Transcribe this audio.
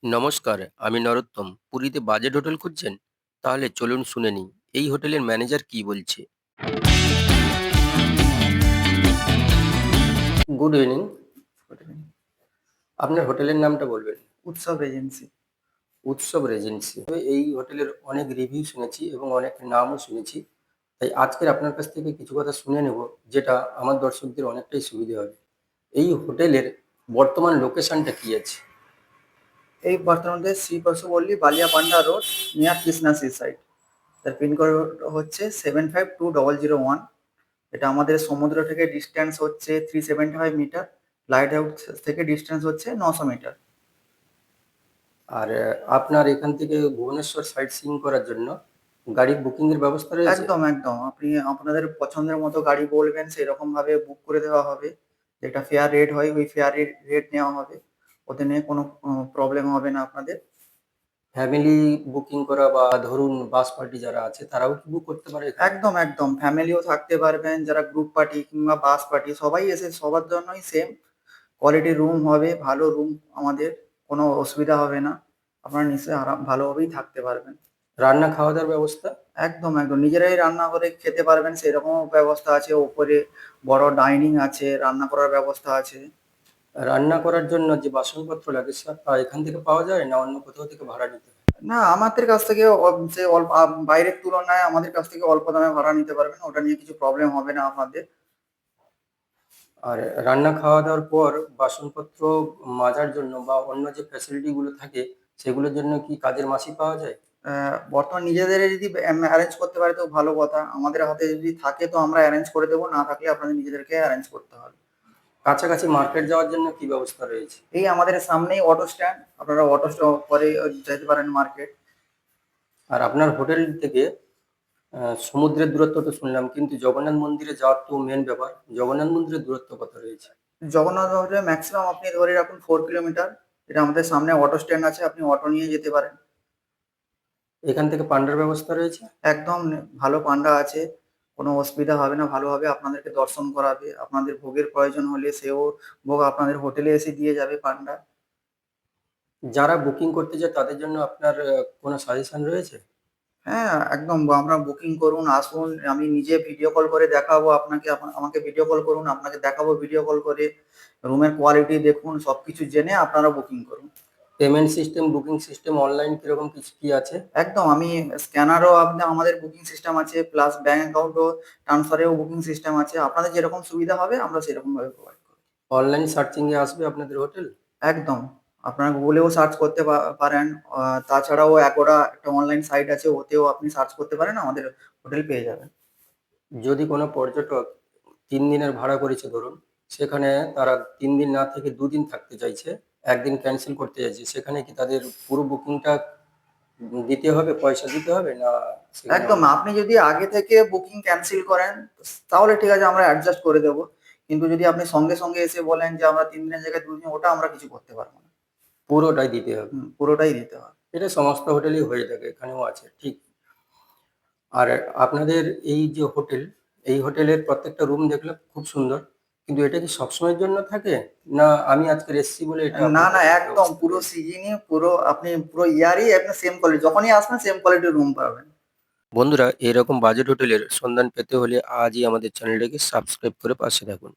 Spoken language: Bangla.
নমস্কার, আমি নরোত্তম। পুরীতে বাজেট হোটেল খুঁজছেন? তাহলে চলুন শুনে নিই এই হোটেলের ম্যানেজার কি বলছে। Good evening. হোটেল আপনার হোটেলের নামটা বলবেন? উৎসব এজেন্সি। উৎসব রেজেন্সি। এই হোটেলের অনেক রিভিউ শুনেছি এবং অনেক নামও শুনেছি। তাই আজকের আপনার কাছ থেকে কিছু কথা শুনে নেব, যেটা আমার দর্শকদের অনেকটাই সুবিধে হবে। এই হোটেলের বর্তমান লোকেশনটা কি আছে? এই বর্তমানে Shri Basupalli Baliapanda road near Krishna sea side. তার পিনকোড হচ্ছে 752001। এটা আমাদের সমুদ্র থেকে ডিস্টেন্স হচ্ছে 375 মিটার। লাইট হাউস থেকে ডিস্টেন্স হচ্ছে 900 মিটার। আর আপনার এখান থেকে ভুবনেশ্বর সাইট সিইং করার জন্য গাড়ির বুকিং এর ব্যবস্থা রয়েছে? একদম একদম, আপনি আপনাদের পছন্দের মতো গাড়ি বলবেন, সেরকম ভাবে বুক করে দেওয়া হবে। যেটা ফেয়ার রেট হয় ওই ফেয়ার রেট নেওয়া হবে। ওতে নিয়ে কোনো প্রবলেম হবে না আপনাদের। ফ্যামিলি বুকিং করা বা ধরুন বাস পার্টি যারা আছে তারাও কি বুক করতে পারে এখানে? একদম একদম, ফ্যামিলিও থাকতে পারবেন, যারা গ্রুপ পার্টি কিংবা বাস পার্টি সবাই এসে সবার জন্যই সেম কোয়ালিটির রুম হবে, ভালো রুম আমাদের, কোনো অসুবিধা হবে না। আপনারা নিশ্চয়ই ভালোভাবেই থাকতে পারবেন। রান্না খাওয়া দাওয়ার ব্যবস্থা? একদম একদম, নিজেরাই রান্না করে খেতে পারবেন সেরকমও ব্যবস্থা আছে। ওপরে বড় ডাইনিং আছে, রান্না করার ব্যবস্থা আছে। রান্না করার জন্য যে বাসনপত্র লাগে সেটা এখান থেকে পাওয়া যায় না অন্য কোথাও থেকে ভাড়া নিতে হয়? না, আমাদের কাছ থেকে সে অল্প বাইরের তুলনায় আমাদের কাছ থেকে অল্প দামে ভাড়া নিতে পারবেন, ওটা নিয়ে কিছু প্রবলেম হবে না আপনাদের। আর রান্না খাওয়া দাওয়ার পর বাসনপত্র মাজার জন্য বা অন্য যে ফ্যাসিলিটি গুলো থাকে সেগুলোর জন্য কি কাজের মাসি পাওয়া যায়? বর্তমান নিজেদের যদি অ্যারেঞ্জ করতে পারে তো ভালো কথা। আমাদের হাতে যদি থাকে তো আমরা অ্যারেঞ্জ করে দেবো, না থাকলে আপনাদের নিজেদেরকে অ্যারেঞ্জ করতে হবে। কাছাকাছি মার্কেট যাওয়ার জন্য কি ব্যবস্থা রয়েছে? এই আমাদের সামনেই অটো স্ট্যান্ড, আপনারা অটো স্টপ করে যেতে পারেন মার্কেট। আর আপনার হোটেল থেকে সমুদ্রের দূরত্ব তো শুনলাম, কিন্তু জগন্নাথ মন্দিরে যাওয়ার তো মেন ব্যাপার। জগন্নাথ মন্দিরের দূরত্ব কত রয়েছে? জগন্নাথ হোটেলে ম্যাক্সিমাম আপনি ধরে রাখুন 4 কিলোমিটার। এটা আমাদের সামনে অটো স্ট্যান্ড আছে, আপনি অটো নিয়ে যেতে পারেন। এখান থেকে পান্ডার ব্যবস্থা রয়েছে? একদম ভালো পান্ডা আছে, কোনো অসুবিধা হবে না, ভালোভাবে আপনাদেরকে দর্শন করাবে। আপনাদের ভোগের প্রয়োজন হলে সেও ভোগ আপনাদের হোটেলে এসে দিয়ে যাবে পান্ডা। যারা বুকিং করতে চায় তাদের জন্য আপনার কোনো সাজেশন রয়েছে? হ্যাঁ, একদম আপনারা বুকিং করুন, আসুন। আমি নিজে ভিডিও কল করে দেখাবো আপনাকে, আমাকে ভিডিও কল করুন, আপনাকে দেখাবো ভিডিও কল করে। রুমের কোয়ালিটি দেখুন, সবকিছু জেনে আপনারা বুকিং করুন। Payment system, booking system online কিরকম কিছু কি আছে? একদম, আমি স্ক্যানারও আমাদের বুকিং সিস্টেম আছে, প্লাস ব্যাংক অ্যাকাউন্টও ট্রান্সফারেও বুকিং সিস্টেম আছে। আপনাদের যেরকম সুবিধা হবে আমরা সেরকম ভাবে প্রোভাইড করি। অনলাইন সার্চিং এ আসবে আপনাদের হোটেল? একদম, আপনারা গুগলেও সার্চ করতে পারেন। তাছাড়াও অ্যাগোরা একটা অনলাইন সাইট আছে, ওতেও আপনি সার্চ করতে পারেন, আমাদের হোটেল পেয়ে যাবেন। যদি কোনো পর্যটক ৩ দিনের ভাড়া করেছে ধরুন, সেখানে তারা ৩ দিন না থেকে ২ দিন থাকতে চাইছে, ১ দিন ক্যানসেল করতে চাইছে, সেখানে কি তাদের পুরো বুকিংটা দিতে হবে, পয়সা দিতে হবে না সেখানে একদম, অন্য? আপনি যদি আগে থেকে বুকিং ক্যানসেল করেন তাহলে ঠিক আছে, আমরা অ্যাডজাস্ট করে দেবো। কিন্তু যদি আপনি সঙ্গে সঙ্গে এসে বলেন যে আমরা ৩ দিনের জায়গায় ২ দিন, ওটা আমরা কিছু করতে পারবো না। পুরোটাই দিতে হবে? পুরোটাই দিতে হবে। এটা সমস্ত হোটেলেই হয়ে থাকে, এখানেও আছে, ঠিক। আর আপনাদের এই যে হোটেল, এই হোটেলের প্রত্যেকটা রুম দেখলাম খুব সুন্দর। কিন্তু এটা কি সবসময়ের জন্য থাকে? না আমি আজকের এসেছি বলে এটা না, আপনাদের না, এরকম একদম ব্যবস্থা পুরো রয়েছে? সিজনই, পুরো আপনি পুরো ইয়ারই আপনি সেম কোয়ালিটি, যখনই আসবেন সেম কোয়ালিটির রুম পাবেন। বন্ধুরা, এরকম বাজেট হোটেলের সন্ধান পেতে হলে আজই আমাদের চ্যানেলটাকে সাবস্ক্রাইব করে পাশে থাকুন।